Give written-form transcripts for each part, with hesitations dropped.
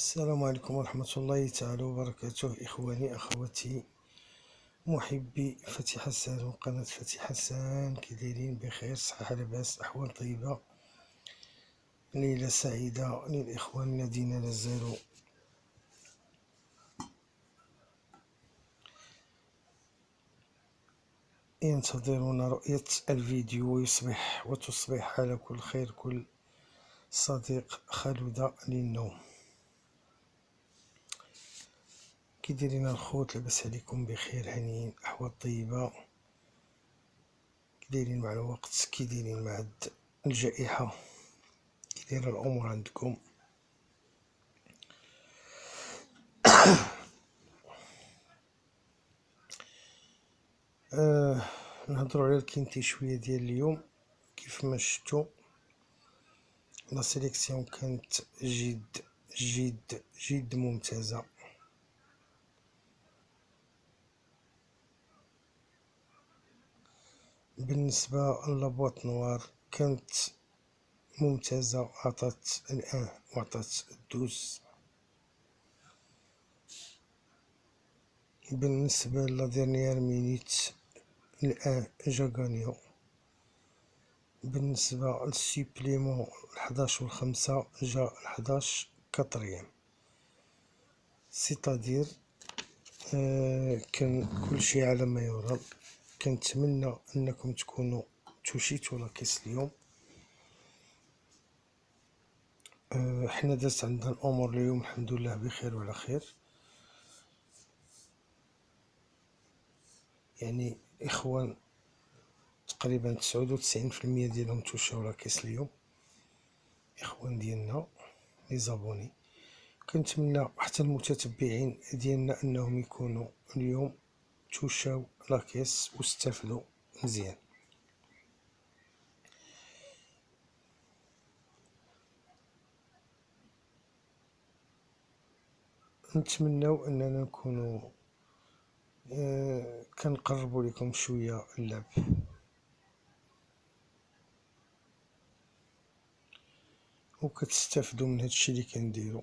السلام عليكم ورحمة الله تعالى وبركاته. إخواني أخواتي محبي فتحي حسان وقناة فتحي حسان، كي دايرين؟ بخير، صحة لاباس، أحوال طيبة. ليلة سعيدة للإخوان الذين لازالوا ينتظرون رؤية الفيديو وتصبح على كل خير كل صديق خلود للنوم. كي دايرين الخوت؟ لاباس عليكم؟ بخير، هانيين، أحوال طيبة. كي دايرين مع الوقت؟ كي دايرين مع الجائحة؟ كي دايرة الأمور عندكم؟ نهضروا على الكينتي شوية ديال اليوم. كيف ما شفتوا لا سيليكسيون كانت جد ممتازة. بالنسبة لابواط نوار كانت ممتازة، عطات الآن وعطات الدوز. بالنسبة لديرنيير مينيت الآن جا غانيو. بالنسبة للسيبليمون 11 و5 جا 11 كاتريام، سيتادير كان كلشي على ما يرام. كنتمنى انكم تكونوا توشيتوا لاكيس اليوم. حنا دازت عندنا الامور اليوم الحمد لله بخير وعلى خير. يعني اخوان تقريبا 99% ديالهم توشاو لاكيس اليوم، اخوان ديالنا لي زابوني. كنتمنى حتى المتتبعين ديالنا انهم يكونوا اليوم توشاو لاكيس واستفدوا مزيان. نتمناو اننا نكونوا كنقربوا لكم شويه اللعب، وكتستافدوا من هادشي اللي كنديروا.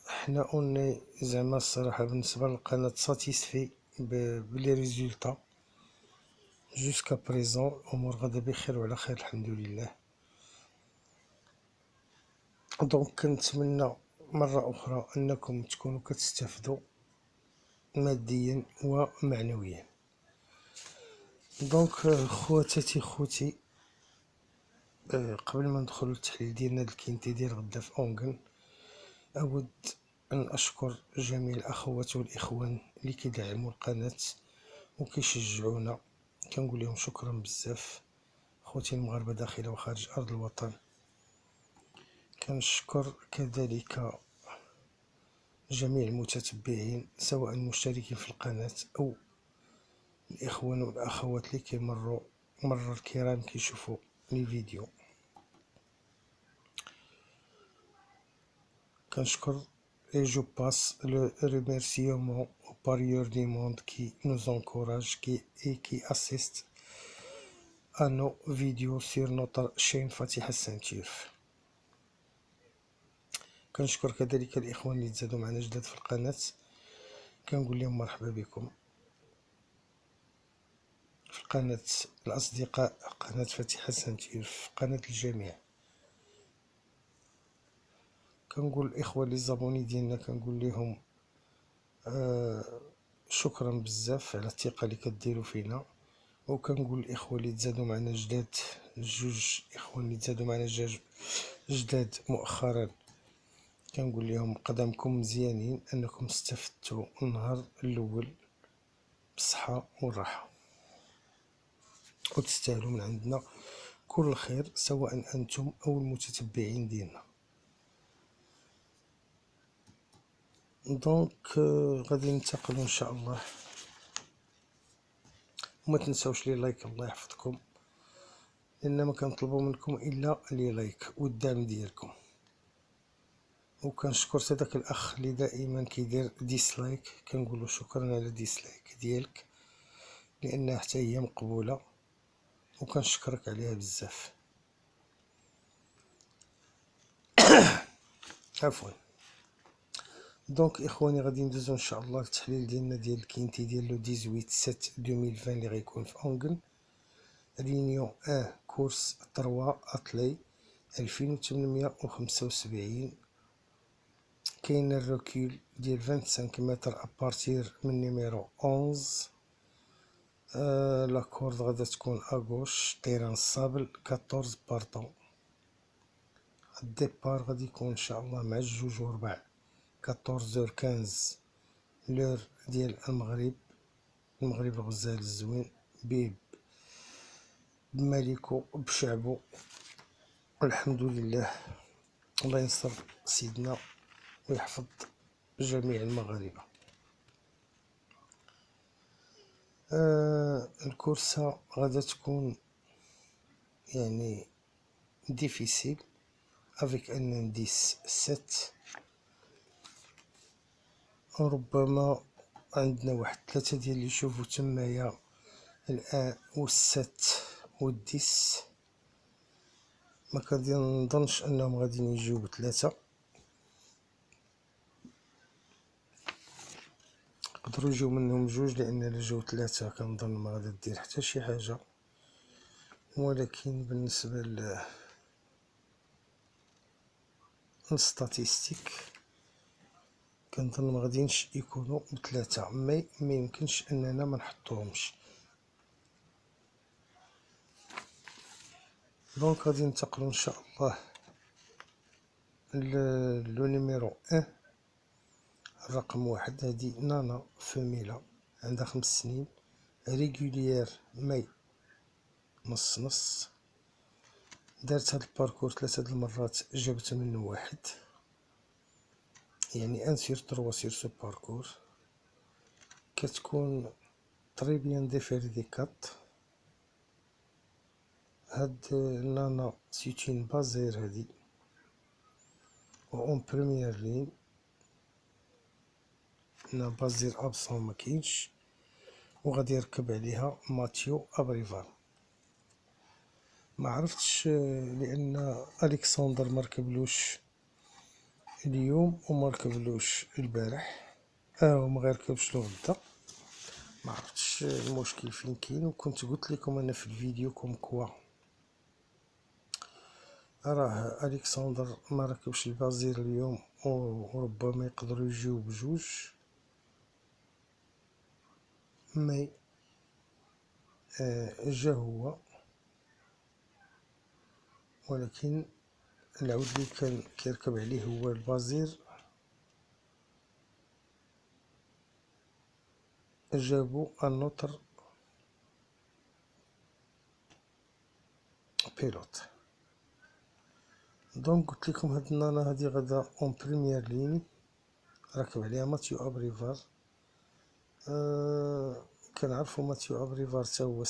حنا اوني زعما الصراحه بالنسبه للقناه ساتيسفي بلي ريزولطا جوسكا بريزون. الامور غادا بخير وعلى خير الحمد لله. دونك كنتمنى مره اخرى انكم تكونوا كتستافدوا ماديا ومعنويا. دونك خوتي قبل ما ندخل للتحليل ديالنا الكينتي ديال غدا في اونغن، اود ان اشكر جميع الاخوات والاخوان اللي كيدعموا القناه وكيشجعونا. كنقول لهم شكرا بزاف، خوتي المغاربه داخل وخارج ارض الوطن. كنشكر كذلك جميع المتتبعين سواء المشتركين في القناه او الاخوان والاخوات اللي كيمروا مرة الكرام كيشوفوا لي فيديو. كنشكر et je passe le remerciement aux parieurs du monde qui nous encouragent et qui assistent à nos vidéos sur notre chaîne فتحي حسان تيف. كنشكر كذلك الإخوان اللي تزادوا معنا جداد في القناة، كنقول لهم مرحبا بكم في القناة. الأصدقاء قناة فتحي حسان تيف قناة الجميع. كنقول الإخوة لي زابوني ديالنا كنقول لهم شكرا بزاف على الثقه اللي كديروا فينا. وكنقول الاخوه اللي تزادوا معنا جداد، جوج اخوان اللي تزادوا معنا جداد مؤخرا، كنقول لهم قدامكم مزيانين، انكم استفدتوا النهار الاول بالصحه والراحه، وتستاهلوا من عندنا كل خير سواء انتم او المتتبعين ديالنا. دونك غادي ننتقلوا ان شاء الله. وما تنساوش لي لايك الله يحفظكم، لان ما كنطلبوا منكم الا لي لايك والدعم ديالكم. وكنشكر هذاك الاخ اللي دائما كيدير ديسلايك، كنقولوا شكرا على ديسلايك ديالك لانها حتى هي مقبوله، وكنشكرك عليها بزاف. عفوا. دونك اخواني غادي ندوزو ان شاء الله للتحليل ديالنا ديال الكينتي ديال لو 18/7/2020 اللي غيكون في اونغن ريونيون 1 كورس 3 اتلي 2875. كاين الركول ديال 25 متر ابارتير من نيميرو 11. لا كورد غادا تكون اغوش تيران صابل 14 بارطون. الديبار غادي يكون ان شاء الله مع 2:15 14h15 لور ديال المغرب الغزال الزوين بيب بمالكو بشعبو. الحمد لله. الله ينصر سيدنا ويحفظ جميع المغاربة. الكورسة غادا تكون يعني ديفيسيل افيك ان انديس 7. ربما عندنا واحد 3 ديال اللي يشوفوا تمايا الان والست والديس. ما كنظنش انهم غادي يجيو ب3، يقدروا يجيو منهم 2، لان الا جاو 3 كنظن ما غادي دير حتى شي حاجه. ولكن بالنسبه للستاتيستيك كنظن ما غاديينش يكونوا ب3، ما يمكنش اننا ما نحطوهمش. دونك غادي ننتقلوا ان شاء الله لو نيميرو 1. الرقم 1 هادي نانا فيميلا عندها 5 سنين ريغوليير مي نص نص. دارت هاد الباركور 3 د المرات جابت منه 1، يعني 1/3 سير سو باركور. كتكون طري بيان ديفيري دي كات. هاد نانا سيتين بازير هادي و اون بروميير لين نا بازير ابسون مكاينش، و غادي يركب عليها ماتيو ابريفال. ما عرفتش لان الكسندر مركبلوش اليوم وما ركبلوش البارح وما غيركبش له غدا. ما عرفتش المشكل فين كاين، وكنت قلت لكم انا في الفيديو كوم كوا راه الكسندر ما ركبش البازير اليوم وربما يقدروا يجيو ب2. مي جا هو، ولكن العود اللي كان كيركب عليه هو البازير جابو النوتر بيلوت. دونك قلت لكم هاد النانا هادي غدا اون بريمير لين راكب عليها ماتيو ابريفار. كنعرفو ماتيو ابريفار تا هو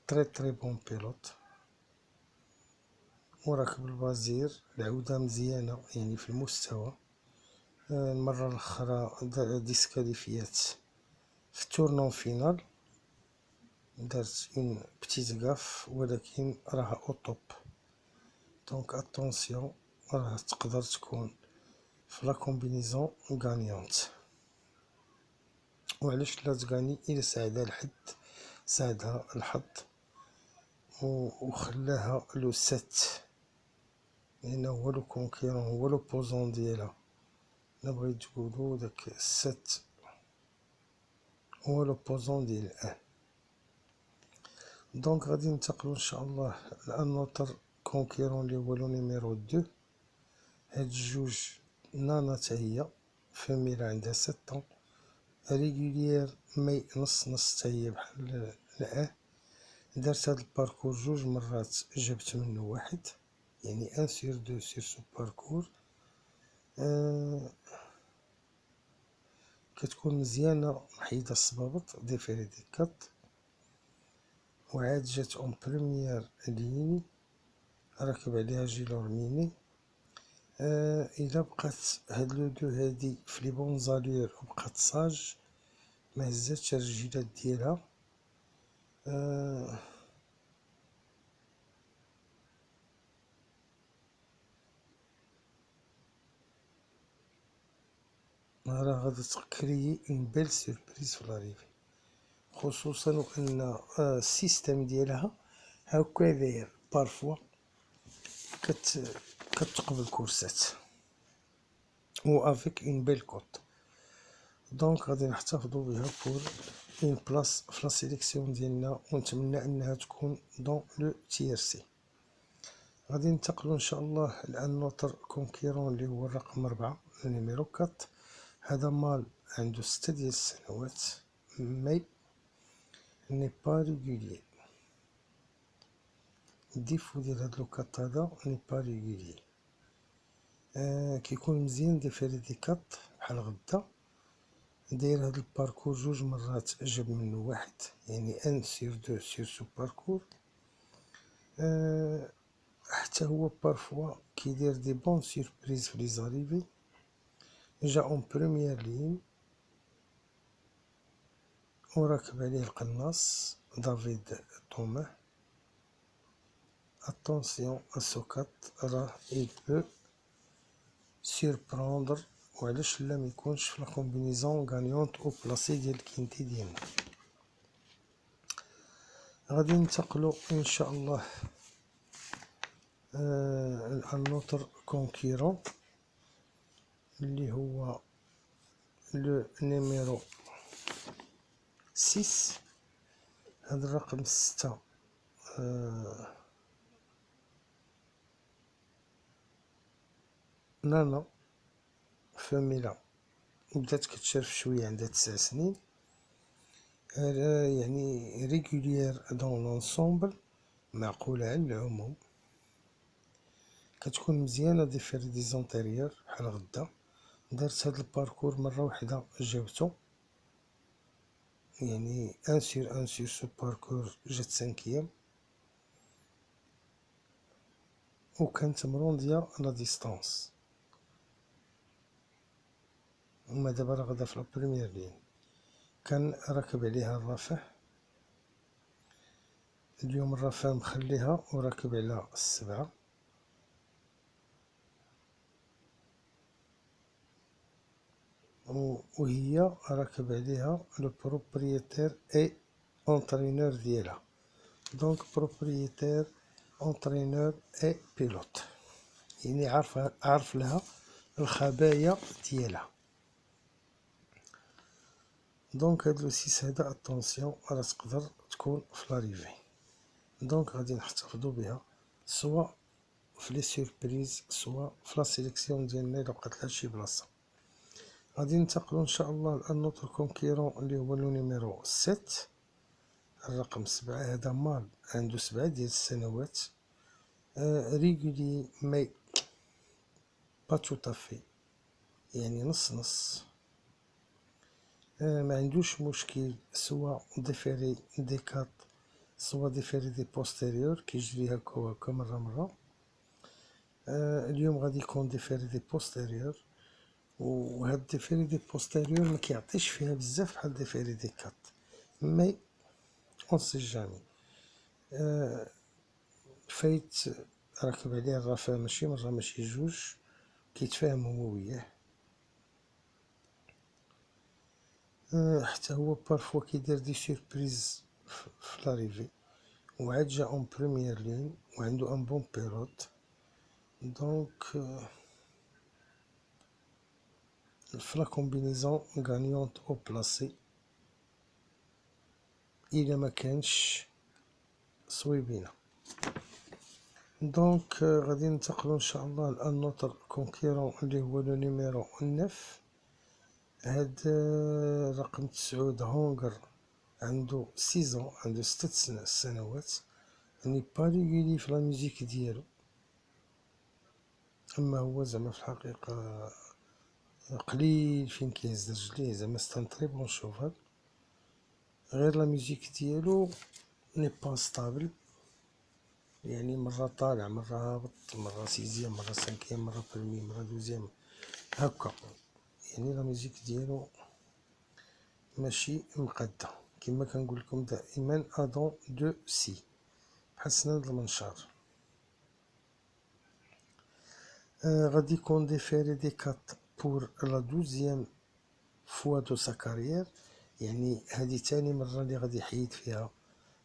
تري بون بيلوت، وراكب البازير العودة مزيانة يعني في المستوى. المرة الأخرى ديسكاليفيات في التورنون فينال، دارت اون بتيت غاف ولكن راها او طوب. دونك اتونسيون راه تقدر تكون في لا كومبينيزون غانيونت. وعلاش لا تغاني؟ الى ساعدها الحظ وخلاها لو 7، لأنه هو لو كونكيرون، هو لوبوزون ديالها. الا بغيت تقولو داك 7 هو لوبوزون ديال 1. دونك غادي ننتقلو ان شاء الله لانوتر كونكيرون اللي هو لو نيميرو 2. هاد الجوج نانا تا هي فيميلا عندها 7 ريغوليير مي نص نص تا هي بحال الان. دارت هاد الباركور 2 مرات جابت منه 1، يعني 1/2 سير سو باركور. كتكون مزيانة محيدة الصبابط ديفيري دي كات. وعاد جات اون بريمير لين راكب عليها جيلور ميني. الا بقات هاد لو 2 هادي في لي بون زالور وبقات صاج ما هزاتش الرجيلات ديالها، راه غادي تكريي اون بيل سوربريز في لاريفي، خصوصا وان السيستم ديالها هاكا داير بارفوا كتقبل كورسات و افيك اون بيل كوت. دونك غادي نحتفظوا بها بور اون بلاص في لا سيليكسيون ديالنا، ونتمنى انها تكون دون لو تير سي. غادي ننتقلوا ان شاء الله الان نوتر كونكيرون اللي هو الرقم 4 نيميرو 4. هذا مال عنده 6 ديال السنوات، مي ني با ريغوليي. الديفو ديال هاد لوكات هذا ني با ريغوليي. كيكون مزيان ديفيري دي كات بحال غدا، داير هاد الباركور 2 مرات جاب منه واحد، يعني 1 sur 2 sur سو باركور. حتى هو بارفوا كيدير دي بون سوربريز في لي زاريفي. جا اون بروميير لين وراكب عليه القناص دافيد توماه. اتونسيون السوكات راه il peut surprendre، وعلاش لا ميكونش في لا كومبينيزون غانيونت او بلاصي ديال الكينتي ديالنا. غادي ننتقلوا ان شاء الله ان نوتر كونكيرون اللي هو لو نيميرو 6. هذا الرقم 6 نانا فاميلا بدات كتشرف شويه، عندها 9 سنين. يعني ريغوليير دون لونسومبل، معقوله على العموم، كتكون مزيانه دي فير دي زونتيريور بحال غدا. دارت هاد الباركور مره واحده جاوبتو، يعني 1 sur 1 sur سو باركور جات 5ème، وكانت مرونديا لا ديستانس. هما دابا راه غادا في لا بروميير لين. كان راكب عليها الرافع، اليوم الرافع مخليها وراكب على 7. وهي راكب عليها لو بروبريتير اي اونترينور ديالها. دونك بروبريتير اونترينور اي بيلوت، يعني عارف لها الخبايا ديالها. دونك هاد لو 6 هذا اتونسيون راه تقدر تكون في لاريفي. دونك غادي نحتفظوا بها سوا في لي سوربريز سوا في لا سيليكسيون ديالنا الا بقات لها شي بلاصه. غادي ننتقلوا ان شاء الله لان نوتر كونكيرون اللي هو لو نيميرو 7. الرقم 7 هذا مال عنده 7 ديال السنوات، ريغولي مي با تو تافي، يعني نص نص. ما عندوش مشكل سوا ديفيري دي كات سوا ديفيري دي بوستيريور، كيجري هكا وهكا مره مره. اليوم غادي يكون ديفيري دي بوستيريور، وهاد ديفيري دي بوستيريور ما كيعطيش فيها بزاف بحال ديفيري دي كات، مي اون سي جامي. فايت راكب عليه الرافع ماشي مره ماشي جوج، كيتفاهموا هو وياه. حتى هو بارفوا كيدير دي سوربريز في لاريفي، وعاد جا اون بروميير لين وعندو ان بون بيلوت. دونك في لا كومبينيزون غانيونت او بلاصي الا ما كانش صويبينه. دونك غادي ننتقلوا ان شاء الله لان نوتر كونكيرون اللي هو لو نيميرو 9. هاد رقم 9 هونغر عنده 6 عنده 6 سنوات، يعني با ريغولي في لا ميوزيك ديالو. اما هو زعما في الحقيقه قليل فين كيهز رجليه، زعما ستان طري بون شوفال، غير لا ميوزيك ديالو ني با ستابل، يعني مرة طالع مرة هابط، مرة 6ème مرة 5ème مرة برومي مرة 12ème هكا. يعني لا ميوزيك ديالو ماشي مقادة، كما كنقول لكم دائما ادون دو سي بحال سنان المنشار. غادي يكون ديفيري دي كات بور لا 12ème فوا دو سا، يعني هذه تاني مرة اللي غادي يحيد فيها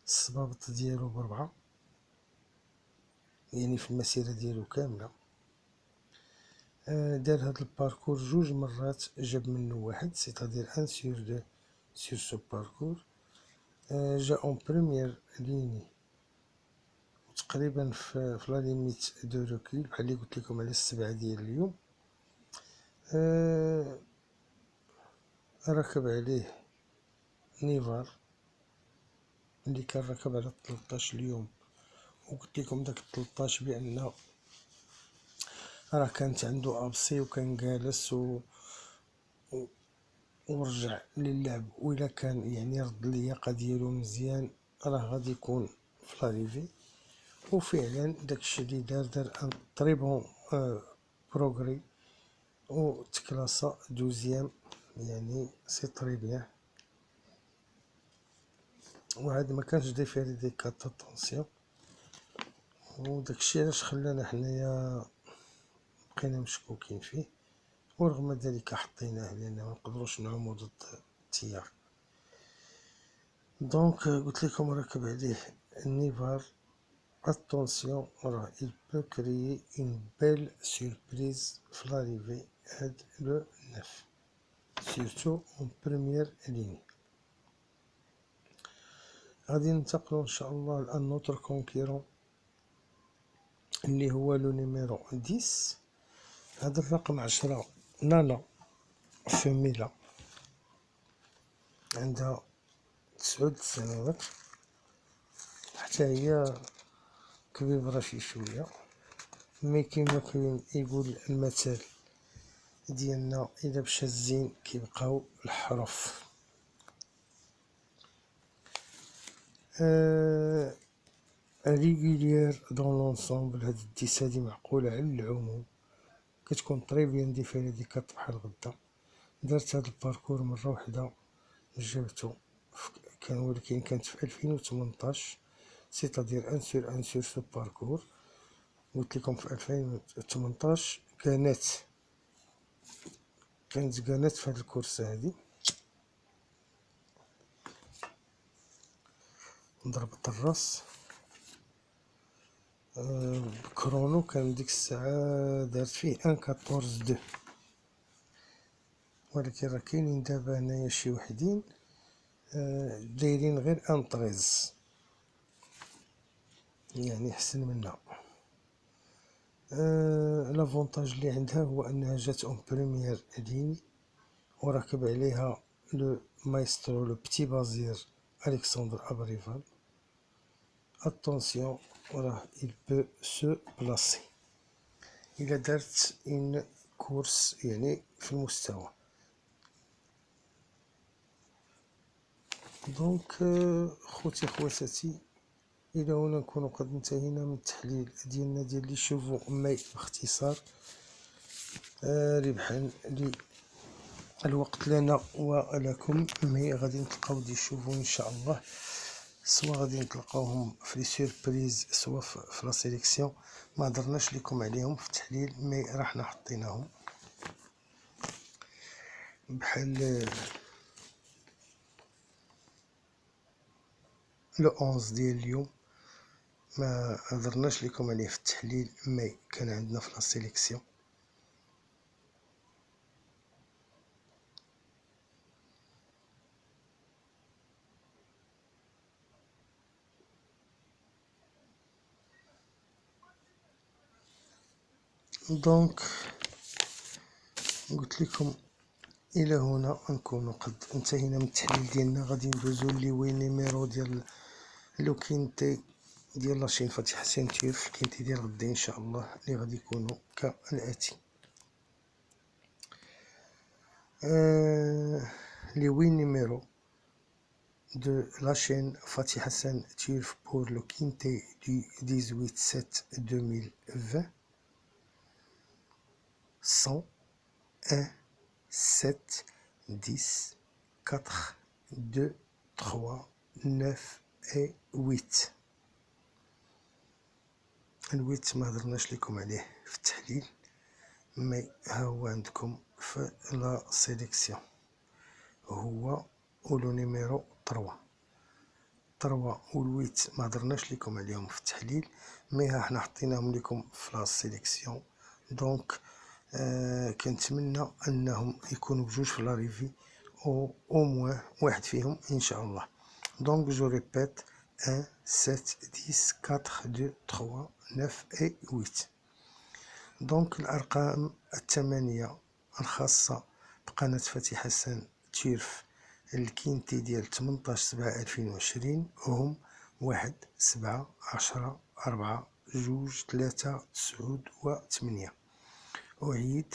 الصبابط ديالو ب4، يعني في المسيرة ديالو كاملة. دار هاد الباركور 2 مرات، جاب منه واحد، سيتادير 1/2 سور سو باركور. جا اون بروميير ليني تقريبا في لا ليميت دو روكول، بحال اللي قلت لكم على 7 ديال اليوم. ركب عليه نيفار اللي كان ركب على 13 اليوم، وقلت لكم داك 13 بان راه كانت عنده ابسي وكان جالس ورجع للعب، وإلا كان يعني رد اللياقة ديالو مزيان راه غادي يكون في لاريفي. وفعلا داكشي اللي دار ان طري بون بروغري، و تكلاسا 12، يعني سي طري بيان. وهذا ما كانش ديفيري دي كات طونسيون، وداكشي علاش خلانا حنايا بقينا مشكوكين فيه، ورغم ذلك حطيناه لان ما نقدروش نعومو ضد التيار. دونك قلت لكم ركب عليه النيفار. اتونسيون، راه il peut créer une belle surprise في l'arrivée هاد لو 9، surtout en première ligne. غادي ننتقلو ان شاء الله لان نوتر كونكيرون اللي هو لو نيميرو 10. هذا الرقم 10 نانا فيميلا، عندها 9 سنوات، حتى هي كبيرة شي شوية، مي كيما يقول المثل ديالنا الا مشى الزين كيبقاو الحرف. ريغوليير دون لونسومبل، هاد الديس هادي معقولة على العموم، كتكون طري بيان ديفيري دي كات بحال غدا. درت هاد الباركور مرة وحدة، جبتو كان، ولكن كانت في 2018، سيتادير 1/1 سو باركور. قلت لكم في 2018 كانت في هاد الكورسة هادي، ضربت الراس كرونو، كان ديك الساعة دارت فيه 1:14:2، ولكن راه كاينين دابا هنايا شي وحدين دايرين غير 1:13، يعني حسن منها. لافونتاج اللي عندها هو انها جات اون بريمير ليني، وراكب عليها لو مايسترو لو بتي بازير الكسندر ابريفال. اتونسيون، راه il peut se placer الا دارت ان كورس يعني في المستوى. دونك خوتي خواتاتي، الى هنا نكون قد انتهينا من التحليل ديالنا ديال لي شوفو ماي باختصار. ربحا الوقت لنا ولكم، مي غادي نتلقاو دي شوفو ان شاء الله، سوا غادي نتلقاوهم في لي سوربريز سوا في لا سيليكسيون. ما هضرناش لكم عليهم في التحليل، مي راه حنا حطيناهم بحال لو 11 ديال اليوم، ما هضرناش لكم عليه في التحليل، مي كان عندنا في لا سيليكسيون. دونك قلت لكم الى هنا نكون قد انتهينا من التحليل ديالنا. غادي ندوزو لي وي نيميرو ديال لو كينتي ديال لاشين فاتح سنتير في الكينتي ديال غدا ان شاء الله، اللي غادي يكونوا كالاتي. لي وي نيميرو de la chaîne Fatih Hassan Turf pour le quintet du 18/7/2020 sont 1, 7, 10, 4, 2, 3, 9 et 8. الويت ما هضرناش لكم عليه في التحليل، مي ها هو عندكم في لا سيليكسيون. هو لو نيميرو 3. 3 و 8 ما هضرناش لكم عليهم في التحليل، مي ها حنا حطيناهم لكم في لا سيليكسيون. دونك كنتمنى انهم يكونوا بجوج في لا ريفي او موان واحد فيهم ان شاء الله. دونك جو ريبيت: 1 7 10 4 2 3 9 et 8. دونك الارقام الثمانيه الخاصه بقناه فتحي حسن تيرف الكينتي ديال 18/7/2020 هم 1 7 10 4 2 3 9 و 8. أعيد: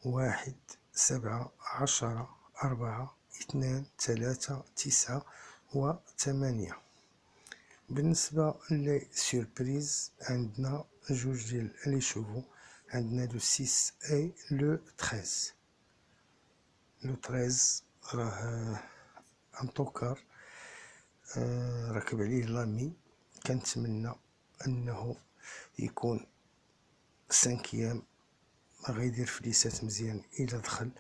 1 7 10 4 2 3 9 و 8. بالنسبة لي سيربريز عندنا جوج ديال لي شوفو، عندنا لو 6 اي لو 13. لو 13 راه انطوكار راكب عليه لامي، كنتمنى انه يكون 5 غيدير فليسات مزيان الى دخل،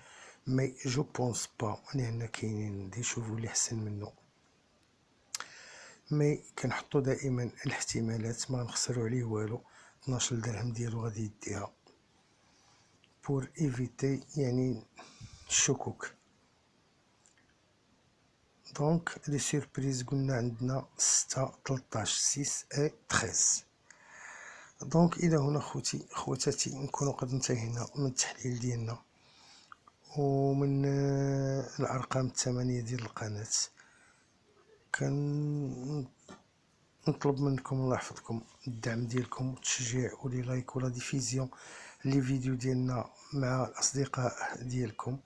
مي جو بونس با لان كاينين دي شوفو لي حسن منه، مي كنحطو دائما الاحتمالات، ما نخسرو عليه والو. 12 درهم ديالو غادي يديها بور ايفيتي يعني الشكوك. دونك لي سيربريز قلنا عندنا 6 13 6 اي 13. دونك الى هنا خواتاتي نكونوا قد انتهينا من التحليل ديالنا ومن الارقام الثمانيه ديال القناه. نطلب منكم الله يحفظكم الدعم ديالكم والتشجيع ولي لايك ولا ديفيزيون لي فيديو ديالنا مع الاصدقاء ديالكم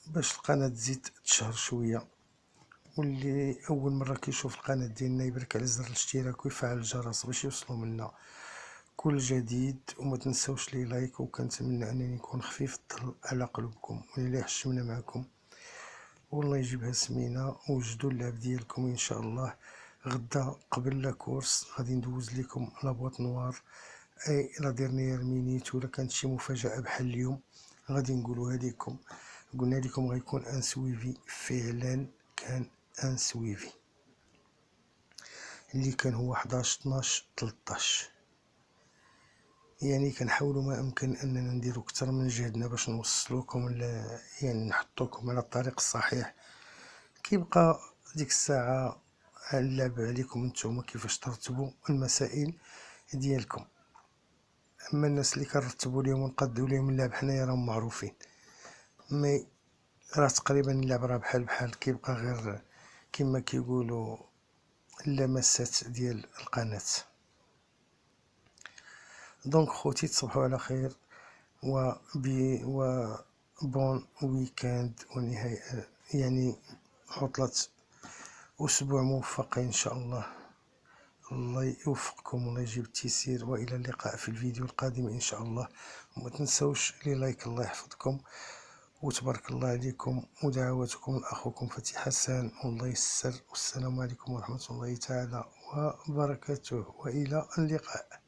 باش القناه تزيد تشهر شويه. واللي اول مره كيشوف القناه ديالنا يبرك على زر الاشتراك ويفعل الجرس باش يوصلوا منا كل جديد، وما تنسوش لي لايك. وكنتمنى انني نكون خفيف الظل على قلوبكم واللي حشمنا معكم، والله يجيبها سمينه. وجدوا اللعب ديالكم ان شاء الله. غدا قبل لا كورس غادي ندوز لكم لابواط نوار اي لا ديرنيير مينيت، ولا كانت شي مفاجاه بحال اليوم غادي نقولوها لكم. قلنا لكم غيكون ان سويفي، فعلا كان ان سويفي اللي كان هو 11 12 13. يعني كنحاولوا ما امكن اننا نديروا اكثر من جهدنا باش نوصلوكم يعني نحطوكم على الطريق الصحيح. كيبقى ديك الساعه اللعب عليكم نتوما كيفاش ترتبوا المسائل ديالكم. اما الناس اللي كنرتبوا لهم ونقادوا لهم اللعب حنايا راهم معروفين، مي راه تقريبا اللعب راه بحال كيبقى غير كما كيقولوا اللمسات ديال القناه. دونك خوتي تصبحوا على خير و بون ويكاند ونهاية يعني عطلة أسبوع موفقة إن شاء الله. الله يوفقكم والله يجيب التيسير، وإلى اللقاء في الفيديو القادم إن شاء الله. وما تنسوش لي لايك. الله يحفظكم وتبارك الله عليكم، ودعواتكم أخوكم فتحي حسن، والله يسر. والسلام عليكم ورحمة الله تعالى وبركاته، وإلى اللقاء.